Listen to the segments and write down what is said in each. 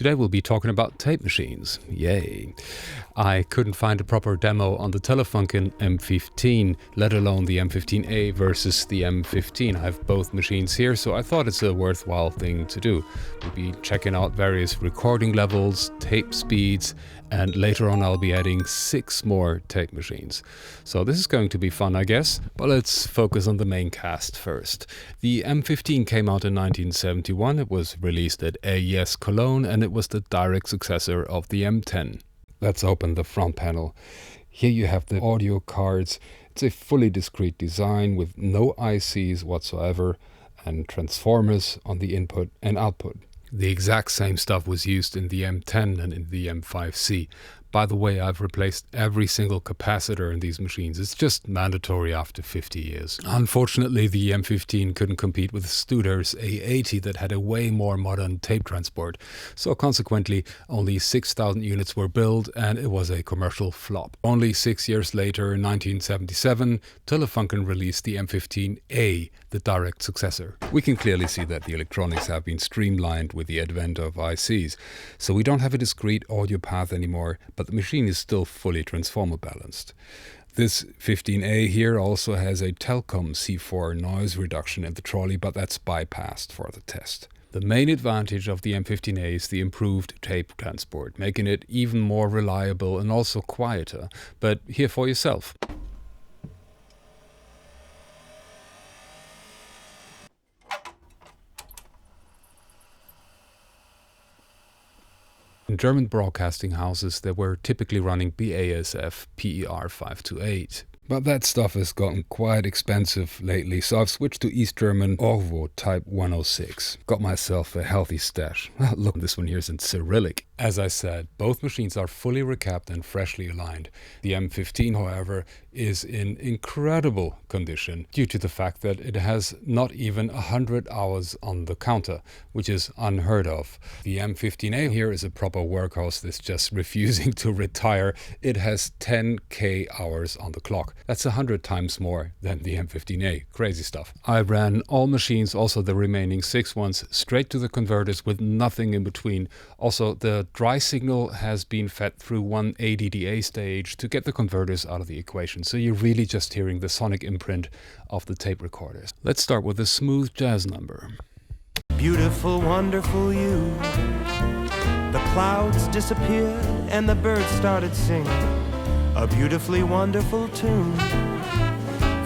Today we'll be talking about tape machines. Yay! I couldn't find a proper demo on the Telefunken M15, let alone the M15A versus the M15. I have both machines here, so I thought it's a worthwhile thing to do. We'll be checking out various recording levels, tape speeds, and later on I'll be adding 6 more tape machines. So this is going to be fun, I guess, but let's focus on the main cast first. The M15 came out in 1971, it was released at AES Cologne, and it was the direct successor of the M10. Let's open the front panel. Here you have the audio cards. It's a fully discrete design with no ICs whatsoever and transformers on the input and output. The exact same stuff was used in the M10 and in the M5C. By the way, I've replaced every single capacitor in these machines. It's just mandatory after 50 years. Unfortunately, the M15 couldn't compete with Studer's A80 that had a way more modern tape transport. So consequently, only 6,000 units were built and it was a commercial flop. Only 6 years later, in 1977, Telefunken released the M15A, the direct successor. We can clearly see that the electronics have been streamlined with the advent of ICs. So we don't have a discrete audio path anymore, but the machine is still fully transformer balanced. This 15A here also has a Telcom C4 noise reduction in the trolley, but that's bypassed for the test. The main advantage of the M15A is the improved tape transport, making it even more reliable and also quieter. But hear for yourself. In German broadcasting houses, they were typically running BASF PER 528. But that stuff has gotten quite expensive lately, so I've switched to East German Orvo Type 106. Got myself a healthy stash. Look, this one here is in Cyrillic. As I said, both machines are fully recapped and freshly aligned. The M15, however, is in incredible condition due to the fact that it has not even 100 hours on the counter, which is unheard of. The M15A here is a proper workhorse that's just refusing to retire. It has 10K hours on the clock. That's 100 times more than the M15A. Crazy stuff. I ran all machines, also the remaining 6 ones, straight to the converters with nothing in between. Also, the dry signal has been fed through one ADDA stage to get the converters out of the equation. So you're really just hearing the sonic imprint of the tape recorders. Let's start with a smooth jazz number. Beautiful, wonderful you. The clouds disappeared and the birds started singing a beautifully wonderful tune,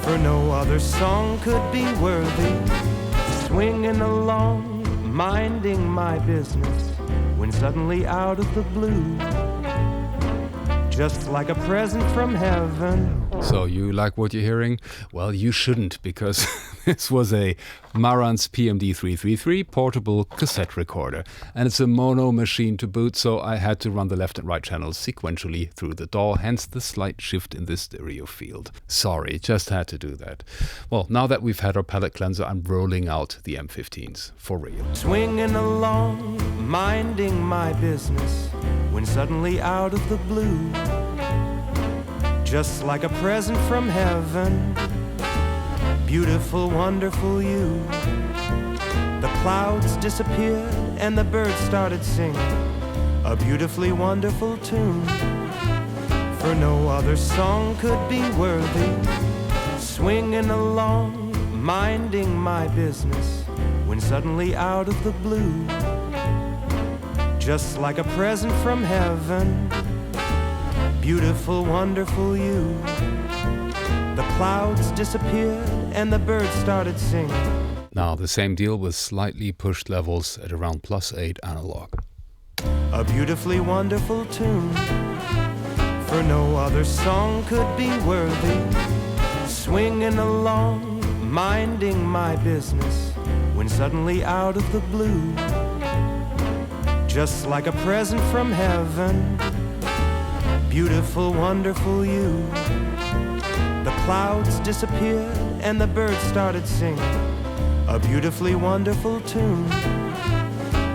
for no other song could be worthy. Swinging along, minding my business, when suddenly out of the blue, just like a present from heaven. So you like what you're hearing? Well, you shouldn't, because this was a Marantz PMD333 portable cassette recorder. And it's a mono machine to boot, so I had to run the left and right channels sequentially through the DAW, hence the slight shift in the stereo field. Sorry, just had to do that. Well, now that we've had our palate cleanser, I'm rolling out the M15s, for real. Swinging along, minding my business, when suddenly out of the blue, just like a present from heaven, beautiful, wonderful you. The clouds disappeared and the birds started singing a beautifully wonderful tune, for no other song could be worthy. Swinging along, minding my business, when suddenly out of the blue, just like a present from heaven, beautiful, wonderful you. The clouds disappeared and the birds started singing. Now the same deal with slightly pushed levels at around +8 analog. A beautifully wonderful tune, for no other song could be worthy. Swinging along, minding my business, when suddenly out of the blue, just like a present from heaven, beautiful, wonderful you. The clouds disappeared and the birds started singing a beautifully wonderful tune,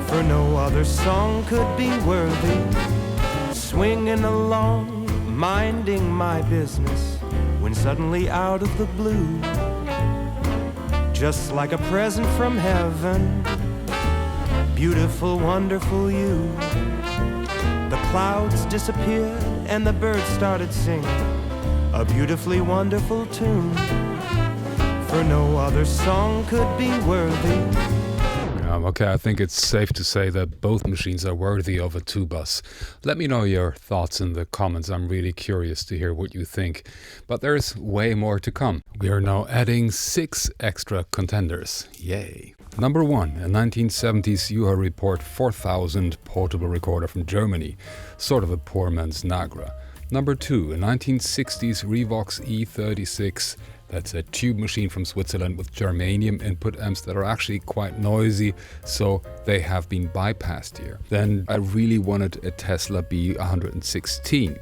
for no other song could be worthy. Swinging along, minding my business, when suddenly out of the blue, just like a present from heaven, beautiful, wonderful you. The clouds disappeared and the birds started singing a beautifully wonderful tune, for no other song could be worthy. Okay, I think it's safe to say that both machines are worthy of a two-bus. Let me know your thoughts in the comments. I'm really curious to hear what you think. But there's way more to come. We are now adding 6 extra contenders. Yay. Number 1, a 1970s UR Report 4000 portable recorder from Germany. Sort of a poor man's Nagra. Number 2, a 1960s Revox E36. That's a tube machine from Switzerland with germanium input amps that are actually quite noisy, so they have been bypassed here. Then I really wanted a Tesla B116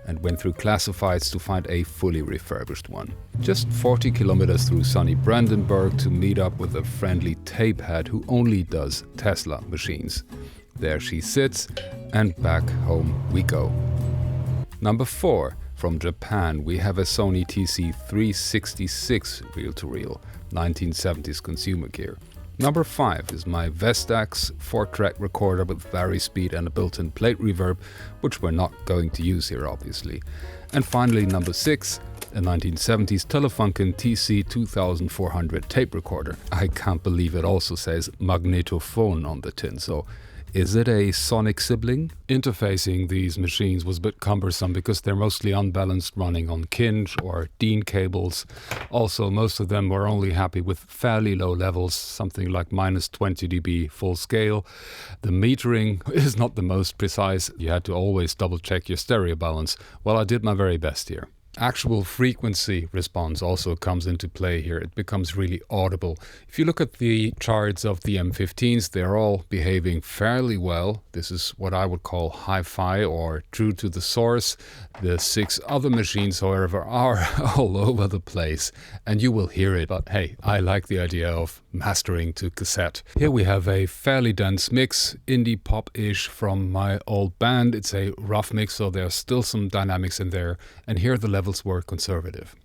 and went through classifieds to find a fully refurbished one. Just 40 kilometers through sunny Brandenburg to meet up with a friendly tape head who only does Tesla machines. There she sits, and back home we go. Number 4. From Japan, we have a Sony TC366 reel-to-reel, 1970s consumer gear. Number 5 is my Vestax 4-track recorder with vari-speed and a built-in plate reverb, which we're not going to use here obviously. And finally number 6, a 1970s Telefunken TC2400 tape recorder. I can't believe it also says magnetophone on the tin, so is it a sonic sibling? Interfacing these machines was a bit cumbersome because they're mostly unbalanced, running on Kinch or DIN cables. Also, most of them were only happy with fairly low levels, something like minus 20 dB full scale. The metering is not the most precise. You had to always double check your stereo balance. Well, I did my very best here. Actual frequency response also comes into play here. It becomes really audible. If you look at the charts of the M15s, they're all behaving fairly well. This is what I would call hi-fi or true to the source. The 6 other machines, however, are all over the place, and you will hear it. But hey, I like the idea of mastering to cassette. Here we have a fairly dense mix, indie pop-ish from my old band. It's a rough mix, so there's still some dynamics in there, and here the levels were conservative.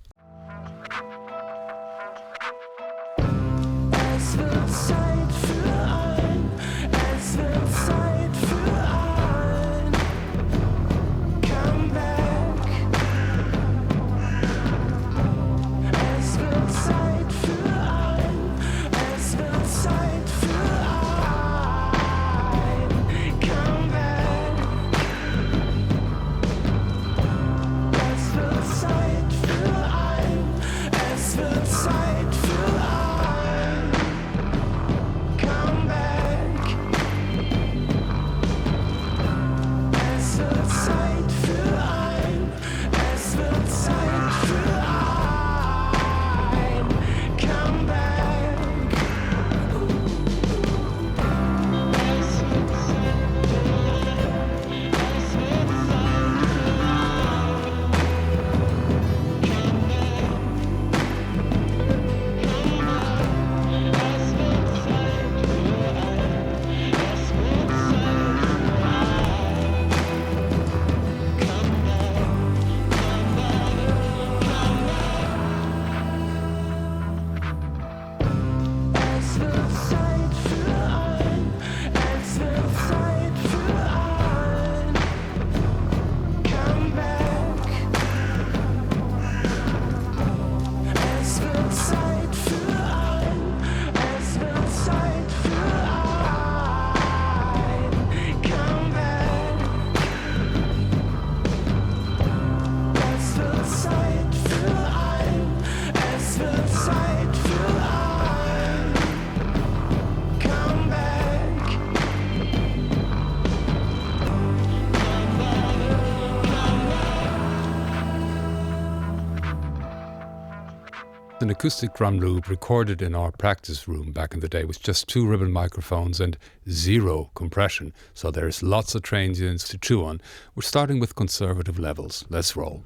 An acoustic drum loop recorded in our practice room back in the day with just 2 ribbon microphones and 0 compression, so there's lots of transients to chew on. We're starting with conservative levels. Let's roll.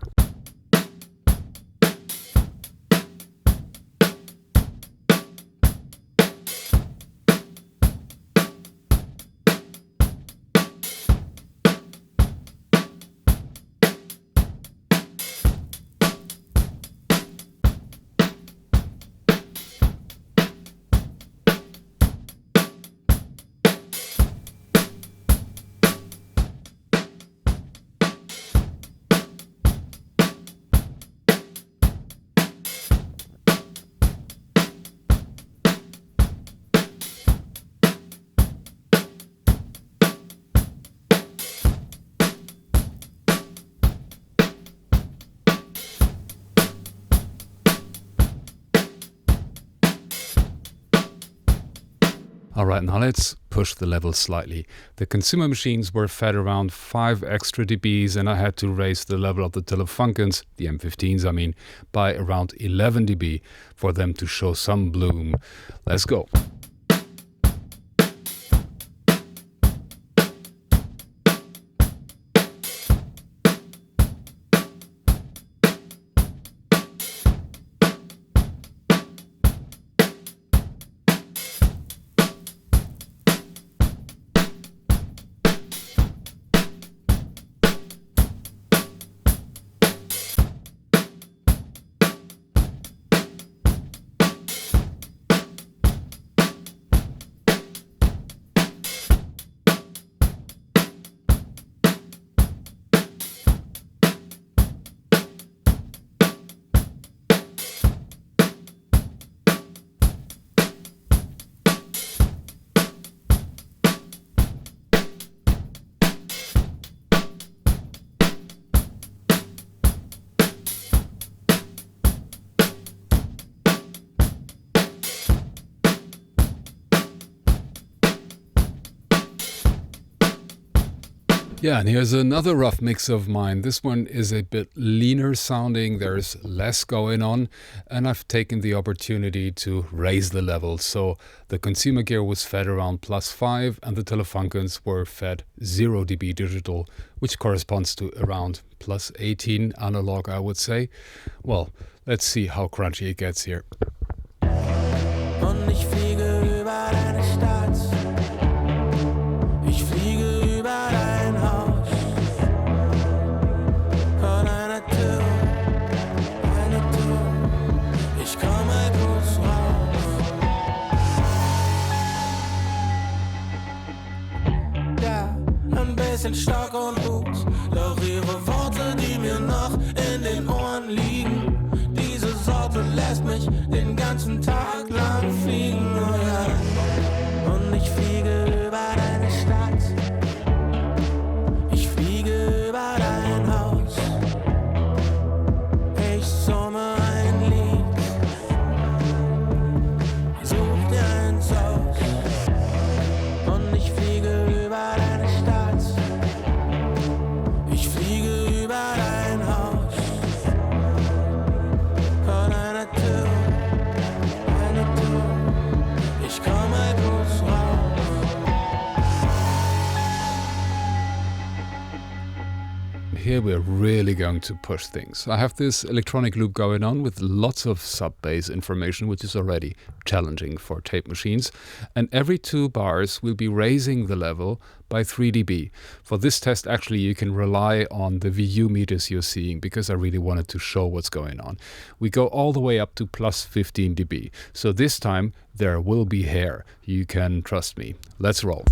Alright, now let's push the level slightly. The consumer machines were fed around 5 extra dBs, and I had to raise the level of the Telefunkens, the M15s I mean, by around 11 dB for them to show some bloom. Let's go. Yeah, and here's another rough mix of mine. This one is a bit leaner sounding, there's less going on, and I've taken the opportunity to raise the level. So the consumer gear was fed around +5 and the Telefunkens were fed 0 dB digital, which corresponds to around +18 analog, I would say. Well, let's see how crunchy it gets here. Und ich fliege über deine Stadt. Ich fliege über dein Haus. Vor deiner Tür, ich komme kurz raus. Ja, ein bisschen Stock und Hut, doch ihre Worte, die mir noch in den Ohren liegen. Diese Sorte lässt mich den ganzen Tag lang fliegen, oh ja. Und ich fliege über deine Stadt. Ich fliege über dein Haus. Ich summe ein Lied. Such dir eins aus. Und ich fliege über deine Stadt. Ich fliege über dein Haus. Vor deiner Tür, ich komme kurz raus. Here we're really going to push things. I have this electronic loop going on with lots of sub-bass information, which is already challenging for tape machines. And every 2 bars we'll be raising the level by 3 dB. For this test, actually, you can rely on the VU meters you're seeing because I really wanted to show what's going on. We go all the way up to +15 dB. So this time there will be hair. You can trust me. Let's roll.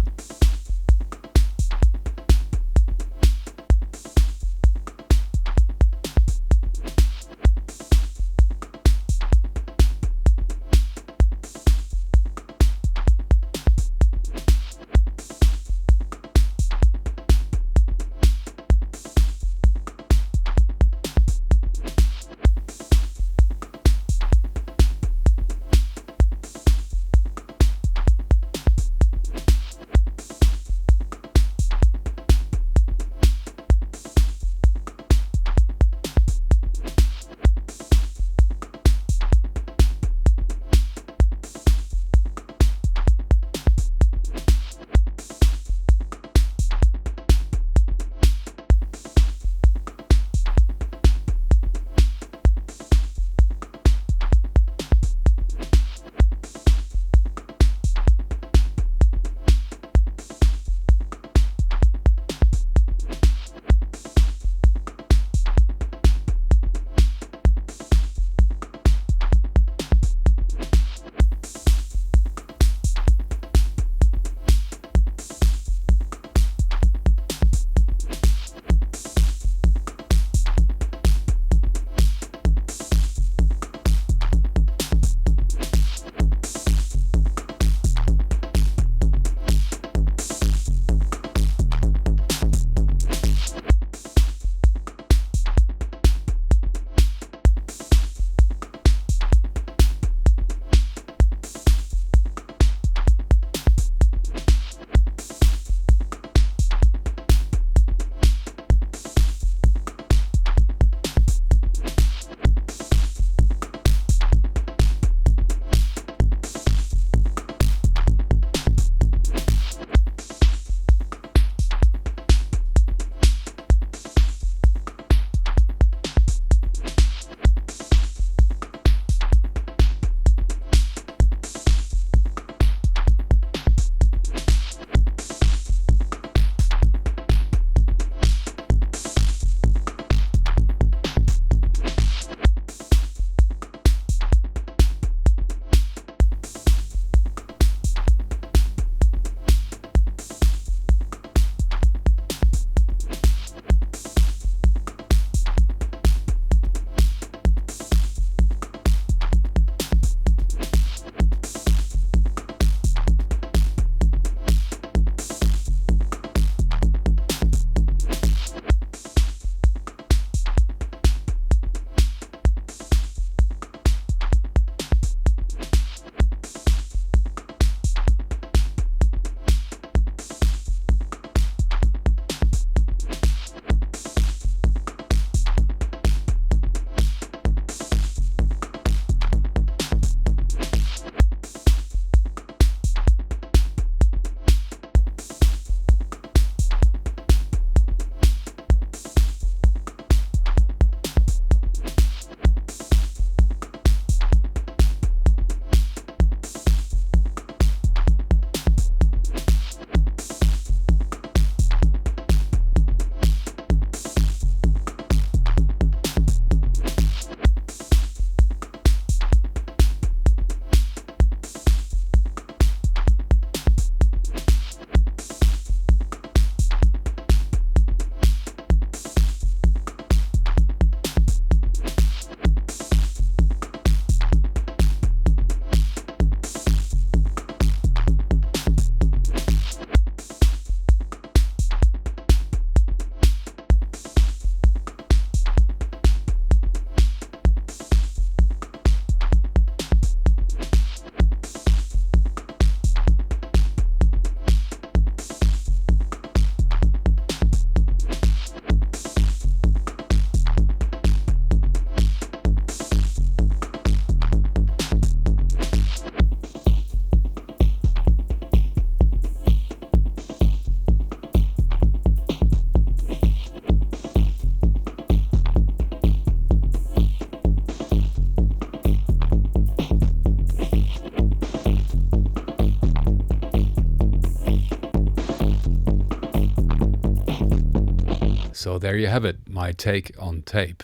So there you have it, my take on tape.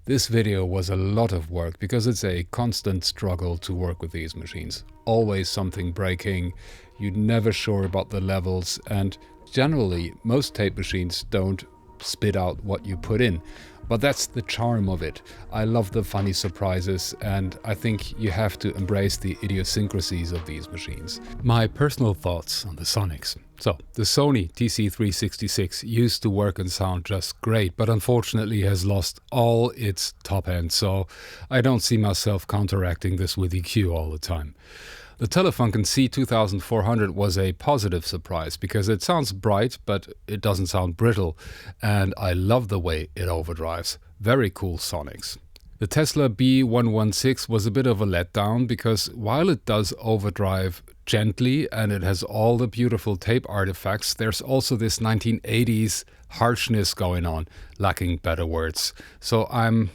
This video was a lot of work because it's a constant struggle to work with these machines. Always something breaking, you're never sure about the levels, and generally most tape machines don't spit out what you put in. But that's the charm of it. I love the funny surprises, and I think you have to embrace the idiosyncrasies of these machines. My personal thoughts on the Sonics. So, the Sony TC366 used to work and sound just great, but unfortunately has lost all its top end, so I don't see myself counteracting this with EQ all the time. The Telefunken C2400 was a positive surprise because it sounds bright, but it doesn't sound brittle, and I love the way it overdrives. Very cool sonics. The Tesla B116 was a bit of a letdown because while it does overdrive gently and it has all the beautiful tape artifacts, there's also this 1980s harshness going on, lacking better words. So I'm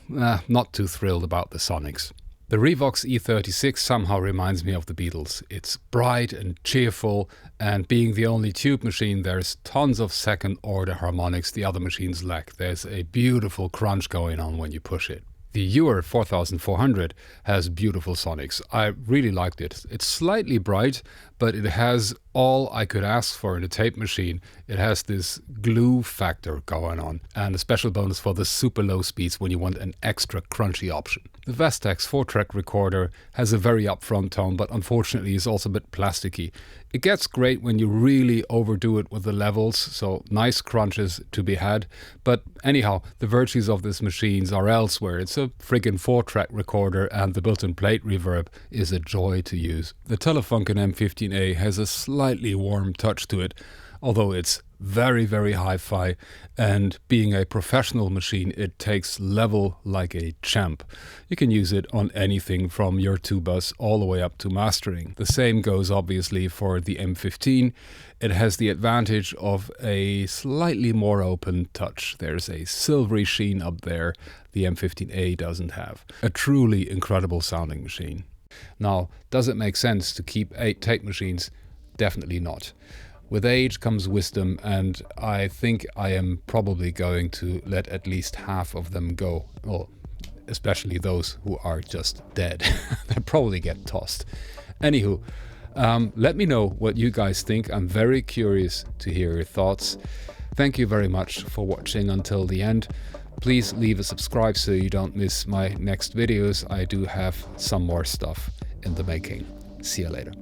not too thrilled about the sonics. The Revox E36 somehow reminds me of the Beatles. It's bright and cheerful, and being the only tube machine, there's tons of second order harmonics the other machines lack. There's a beautiful crunch going on when you push it. The Ewer 4400 has beautiful sonics. I really liked it. It's slightly bright, but it has all I could ask for in a tape machine. It has this glue factor going on, and a special bonus for the super low speeds when you want an extra crunchy option. The Vestax 4-track recorder has a very upfront tone, but unfortunately is also a bit plasticky. It gets great when you really overdo it with the levels, so nice crunches to be had. But anyhow, the virtues of these machines are elsewhere. It's a friggin' 4-track recorder, and the built-in plate reverb is a joy to use. The Telefunken M15A has a slightly warm touch to it, although it's very, very hi-fi, and being a professional machine, it takes level like a champ. You can use it on anything from your tubas all the way up to mastering. The same goes obviously for the M15. It has the advantage of a slightly more open touch. There's a silvery sheen up there the M15A doesn't have. A truly incredible sounding machine. Now, does it make sense to keep 8 tape machines? Definitely not. With age comes wisdom, and I think I am probably going to let at least half of them go. Well, especially those who are just dead. They probably get tossed. Anywho, let me know what you guys think. I'm very curious to hear your thoughts. Thank you very much for watching until the end. Please leave a subscribe so you don't miss my next videos. I do have some more stuff in the making. See you later.